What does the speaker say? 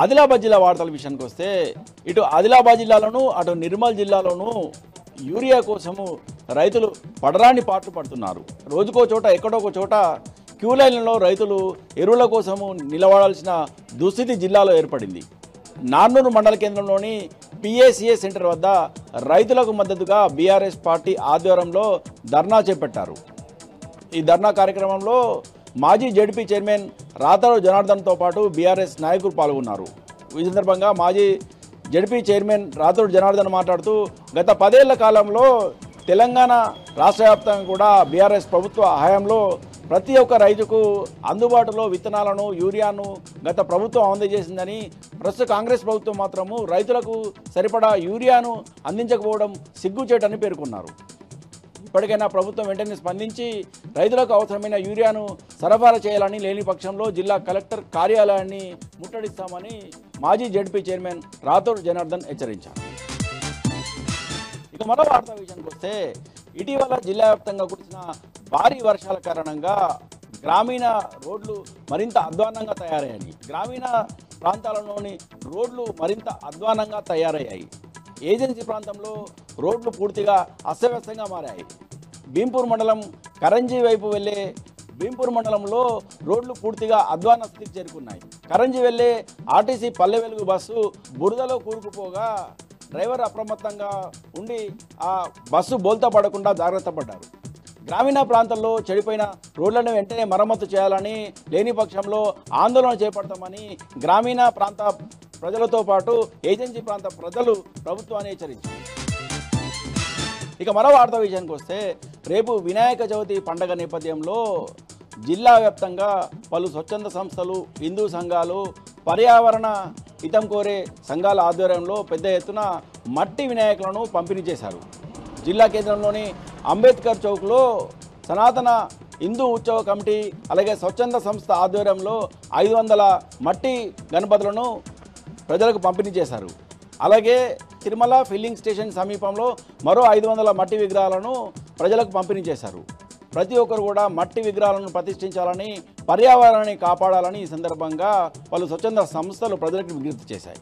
ఆదిలాబాద్ జిల్లా వార్తల విషయానికి వస్తే ఇటు ఆదిలాబాద్ జిల్లాలోను అటు నిర్మల్ జిల్లాలోను యూరియా కోసము రైతులు పడరాని పాటలు పడుతున్నారు. రోజుకో చోట ఎక్కడొక చోట క్యూ లైన్లలో రైతులు ఎరువుల కోసము నిలబడాల్సిన దుస్థితి జిల్లాలో ఏర్పడింది. నార్నూరు మండల కేంద్రంలోని PACA సెంటర్ వద్ద రైతులకు మద్దతుగా బీఆర్ఎస్ పార్టీ ఆధ్వర్యంలో ధర్నా చేపట్టారు. ఈ ధర్నా కార్యక్రమంలో మాజీ జడ్పీ చైర్మన్ రాతరు జనార్దన్తో పాటు బీఆర్ఎస్ నాయకులు పాల్గొన్నారు. ఈ సందర్భంగా మాజీ జడ్పీ చైర్మన్ రాతరు జనార్దన్ మాట్లాడుతూ గత 10 ఏళ్ల కాలంలో తెలంగాణ రాష్ట్ర వ్యాప్తంగా కూడా బీఆర్ఎస్ ప్రభుత్వ హయాంలో ప్రతి ఒక్క రైతుకు అందుబాటులో విత్తనాలను యూరియాను గత ప్రభుత్వం అందజేసిందని, ప్రస్తుత కాంగ్రెస్ ప్రభుత్వం మాత్రము రైతులకు సరిపడా యూరియాను అందించకపోవడం సిగ్గుచేటని పేర్కొన్నారు. ఇప్పటికైనా ప్రభుత్వం వెంటనే స్పందించి రైతులకు అవసరమైన యూరియాను సరఫరా చేయాలని, లేని పక్షంలో జిల్లా కలెక్టర్ కార్యాలయాన్ని ముట్టడిస్తామని మాజీ జడ్పీ చైర్మన్ రాథోడ్ జనార్దన్ హెచ్చరించారు. ఇక మరో వార్తా విషయానికి వస్తే ఇటీవల జిల్లా వ్యాప్తంగా కురిసిన భారీ వర్షాల కారణంగా గ్రామీణ రోడ్లు మరింత అధ్వానంగా తయారయ్యాయి. గ్రామీణ ప్రాంతాలలోని రోడ్లు మరింత అధ్వానంగా తయారయ్యాయి. ఏజెన్సీ ప్రాంతంలో రోడ్లు పూర్తిగా అస్తవ్యస్తంగా మారాయి. భీంపూర్ మండలం కరంజీ వైపు వెళ్లే భీంపూర్ మండలంలో రోడ్లు పూర్తిగా అధ్వాన స్థితికి చేరుకున్నాయి. కరంజీ వెళ్లే ఆర్టీసీ పల్లె వెలుగు బస్సు బురదలో కూరుకుపోగా డ్రైవర్ అప్రమత్తంగా ఉండి ఆ బస్సు బోల్తా పడకుండా జాగ్రత్త పడ్డారు. గ్రామీణ ప్రాంతాల్లో చెడిపోయిన రోడ్లను వెంటనే మరమ్మతు చేయాలని, లేని పక్షంలో ఆందోళన చేపడతామని గ్రామీణ ప్రాంత ప్రజలతో పాటు ఏజెన్సీ ప్రాంత ప్రజలు ప్రభుత్వాన్ని హెచ్చరించారు. ఇక మరో వార్తా విషయానికి వస్తే రేపు వినాయక చవితి పండగ నేపథ్యంలో జిల్లా వ్యాప్తంగా పలు స్వచ్ఛంద సంస్థలు, హిందూ సంఘాలు, పర్యావరణ హితం కోరే సంఘాల ఆధ్వర్యంలో పెద్ద ఎత్తున మట్టి వినాయకులను పంపిణీ చేశారు. జిల్లా కేంద్రంలోని అంబేద్కర్ చౌక్లో సనాతన హిందూ ఉత్సవ కమిటీ అలాగే స్వచ్ఛంద సంస్థ ఆధ్వర్యంలో 500 మట్టి గణపతులను ప్రజలకు పంపిణీ చేశారు. అలాగే తిరుమల ఫిల్లింగ్ స్టేషన్ సమీపంలో మరో 500 మట్టి విగ్రహాలను ప్రజలకు పంపిణీ చేశారు. ప్రతి ఒక్కరు కూడా మట్టి విగ్రహాలను ప్రతిష్ఠించాలని, పర్యావరణాన్ని కాపాడాలని ఈ సందర్భంగా పలు స్వచ్ఛంద సంస్థలు ప్రజలకు విజ్ఞప్తి చేశాయి.